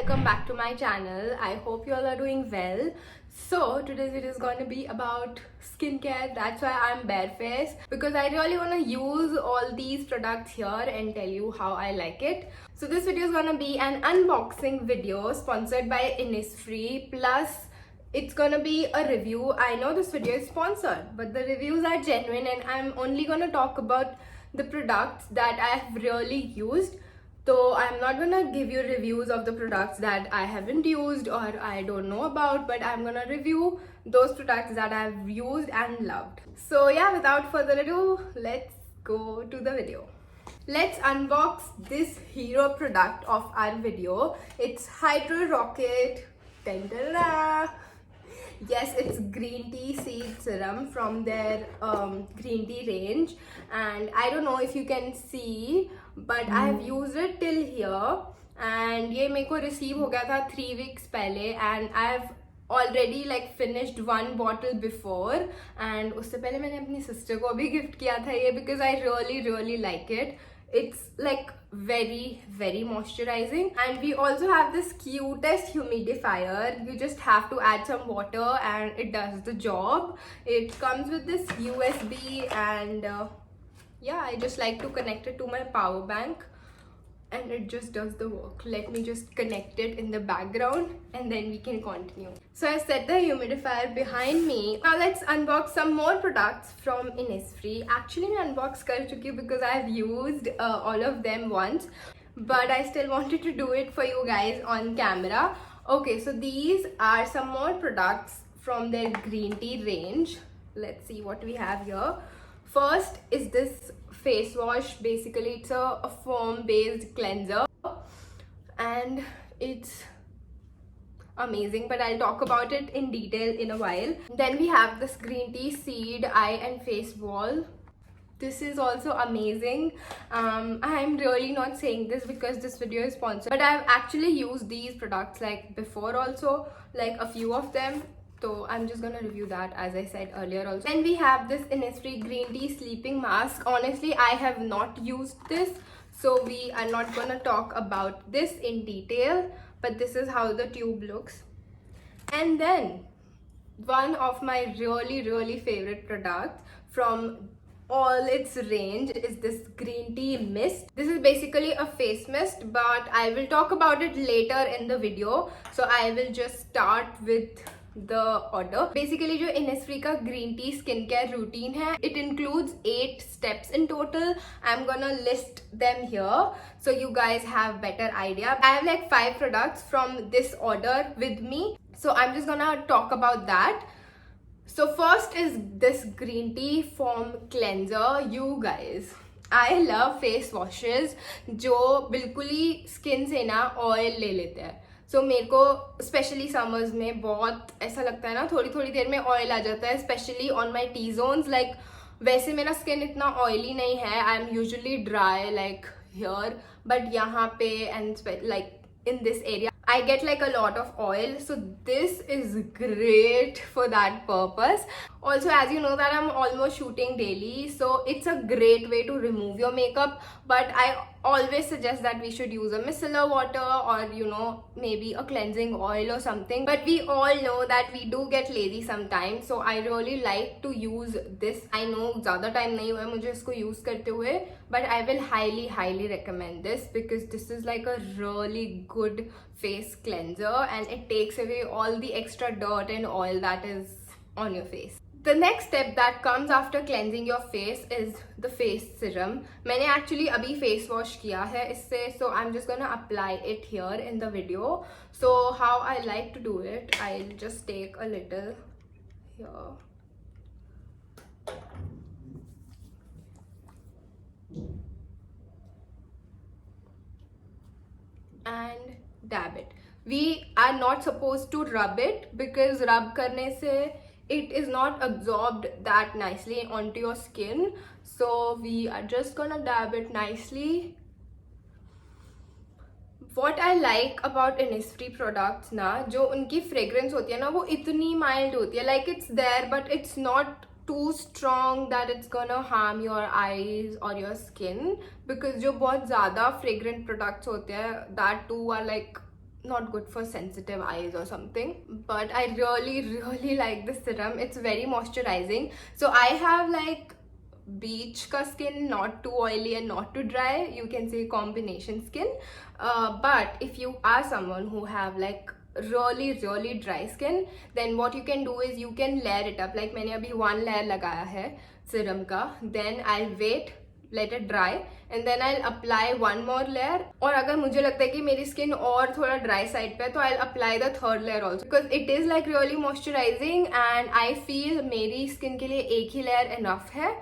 welcome back to my channel. I hope you all are doing well. So today's video is going to be about skincare. That's why I'm barefaced, because I really want to use all these products here and tell you how I like it. So this video is going to be an unboxing video sponsored by Innisfree, plus it's gonna be a review. I know this video is sponsored, but the reviews are genuine and I'm only gonna talk about the products that I have really used. So I'm not gonna give you reviews of the products that I haven't used or I don't know about, but I'm gonna review those products that I've used and loved. So yeah, without further ado, let's go to the video. Let's unbox this hero product of our video. It's Hydro Rocket. Dun-dun-dun. Yes, it's green tea seed serum from their green tea range, and I don't know if you can see, but I have used it till here, and ये मेरे को receive हो गया था 3 weeks पहले, and I have already like finished one bottle before, and उससे पहले मैंने अपनी sister को भी gift किया था ये, because I really like it. It's like very moisturizing, and we also have this cutest humidifier. You just have to add some water and it does the job. It comes with this USB, and yeah, I just like to connect it to my power bank and it just does the work. Let me just connect it in the background and then we can continue. So I set the humidifier behind me. Now let's unbox some more products from Innisfree. Actually I unboxed kar chuki because I have used all of them once, but I still wanted to do it for you guys on camera. Okay, so these are some more products from their green tea range. Let's see what we have here. First is this face wash. Basically it's a foam based cleanser and it's amazing, but I'll talk about it in detail in a while. Then we have this green tea seed eye and face ball. This is also amazing. I'm really not saying this because this video is sponsored, but I've actually used these products like before also, like a few of them. So I'm just gonna review that as I said earlier also. Then we have this Innisfree green tea sleeping mask. Honestly, I have not used this, so we are not gonna talk about this in detail, but this is how the tube looks. And then one of my really favorite products from all its range is this green tea mist. This is basically a face mist, but I will talk about it later in the video, so I will just start with the order. Basically जो Innisfree का green tea skincare routine है, it includes 8 steps in total. I'm gonna list them here so you guys have better idea. I have like 5 products from this order with me, so I'm just gonna talk about that. So first is this green tea foam cleanser. You guys, I love face washes जो बिल्कुल ही skin से ना oil ले लेते हैं. So मेरे को specially summers में बहुत ऐसा लगता है ना, थोड़ी देर में ऑयल आ जाता है, specially on my T zones. Like वैसे मेरा स्किन इतना ऑयली नहीं है, I am usually dry like here, but यहाँ पे and like in this area I get like a lot of oil, so this is great for that purpose. Also, as you know that I'm almost shooting daily, so it's a great way to remove your makeup, but I always suggest that we should use a micellar water or you know maybe a cleansing oil or something, but we all know that we do get lazy sometimes, so I really like to use this. I know ज़्यादा time नहीं हुआ है मुझे इसको use करते हुए, but I will highly recommend this because this is like a really good face cleanser and it takes away all the extra dirt and oil that is on your face. The next step that comes after cleansing your face is the face serum. मैंने actually अभी face wash किया है इससे, so I'm just gonna apply it here in the video. So how I like to do it, I'll just take a little here. And dab it. We are not supposed to rub it because rub करने से it is not absorbed that nicely onto your skin, so we are just gonna dab it nicely. What I like about Innisfree products ना, जो उनकी fragrance होती है ना, वो इतनी mild होती है, like it's there but it's not too strong that it's gonna harm your eyes or your skin, because जो बहुत ज़्यादा fragrant products होते हैं that too are like not good for sensitive eyes or something, but I really like this serum. It's very moisturizing. So I have like beach ka skin, not too oily and not too dry, you can say combination skin. But if you are someone who have like really dry skin, then what you can do is you can layer it up. Like मैंने अभी 1 layer लगाया है serum का, then I'll wait, let it dry, and then I'll apply 1 more layer. और अगर मुझे लगता है कि मेरी skin और थोड़ा dry side पे है, तो I'll apply the 3rd layer also, because it is like really moisturizing and I feel मेरी skin के लिए एक ही layer enough है.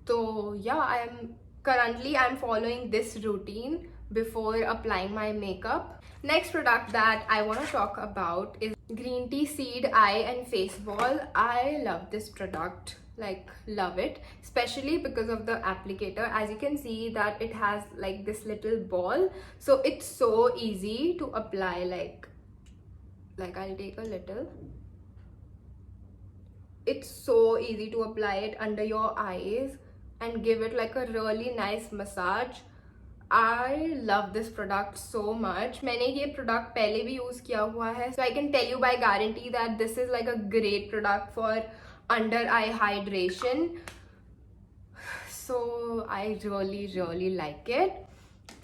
So yeah, I'm following this routine before applying my makeup. Next product that I want to talk about is Green Tea Seed Eye and Face Ball. I love this product, like love it, especially because of the applicator. As you can see that it has like this little ball, so it's so easy to apply. Like I'll take a little. It's so easy to apply it under your eyes and give it like a really nice massage. I love this product so much. मैंने ये product पहले भी use किया हुआ है, so I can tell you by guarantee that this is like a great product for under eye hydration. So I really like it.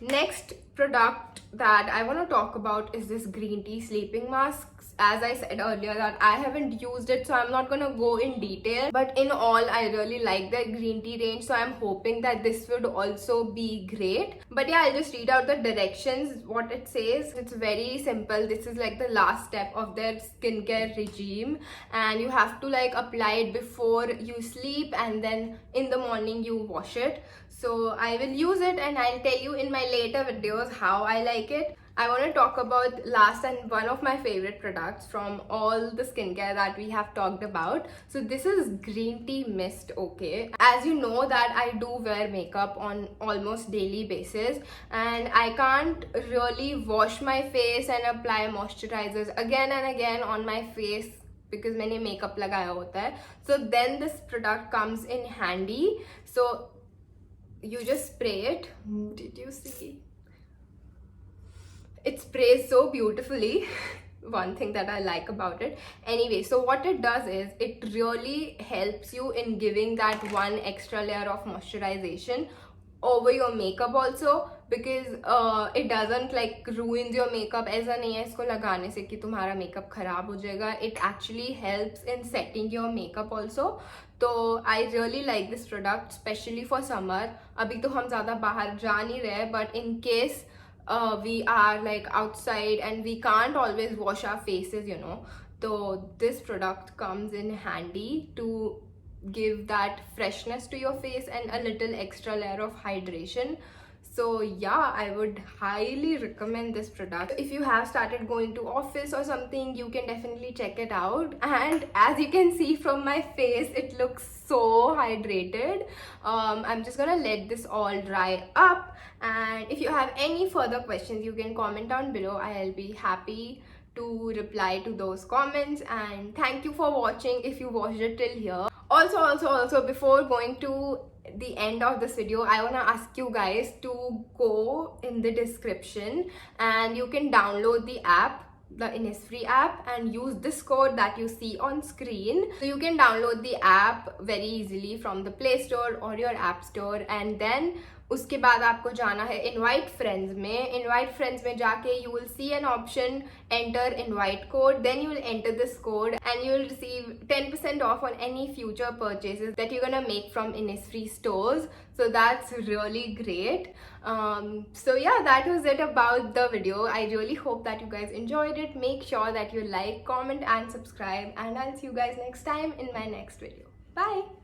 Next product that I want to talk about is this green tea sleeping mask. As I said earlier that I haven't used it, so I'm not gonna go in detail, but in all I really like the green tea range, so I'm hoping that this would also be great. But yeah, I'll just read out the directions, what it says. It's very simple. This is like the last step of their skincare regime, and you have to like apply it before you sleep, and then in the morning you wash it. So I will use it and I'll tell you in my later videos how I like it. I want to talk about last and one of my favorite products from all the skincare that we have talked about. So this is green tea mist. Okay, as you know that I do wear makeup on almost daily basis, and I can't really wash my face and apply moisturizers again and again on my face because मैंने makeup लगाया होता है. So then this product comes in handy. So you just spray it. Did you see? It sprays so beautifully. One thing that I like about it. Anyway, so what it does is it really helps you in giving that one extra layer of moisturization over your makeup also, because it doesn't like ruins your makeup. ऐसा नहीं है इसको लगाने से कि तुम्हारा makeup खराब हो जाएगा. It actually helps in setting your makeup also. तो I really like this product, especially for summer. अभी तो हम ज़्यादा बाहर जा नहीं रहे, but in case we are like outside and we can't always wash our faces, you know, so this product comes in handy to give that freshness to your face and a little extra layer of hydration. So yeah, I would highly recommend this product. If you have started going to office or something, you can definitely check it out. And as you can see from my face, it looks so hydrated. I'm just gonna let this all dry up, and if you have any further questions, you can comment down below. I'll be happy to reply to those comments. And thank you for watching if you watched it till here. Also, before going to the end of this video, I want to ask you guys to go in the description and you can download the app, the Innisfree app, and use this code that you see on screen. So you can download the app very easily from the Play Store or your App Store, and then उसके बाद आपको जाना है invite friends में. Invite friends में जाके you will see an option enter invite code. Then you will enter this code and you will receive 10% off on any future purchases that you're gonna make from Innisfree stores. So that's really great. So yeah, that was it about the video. I really hope that you guys enjoyed it. Make sure that you like, comment and subscribe, and I'll see you guys next time in my next video. Bye.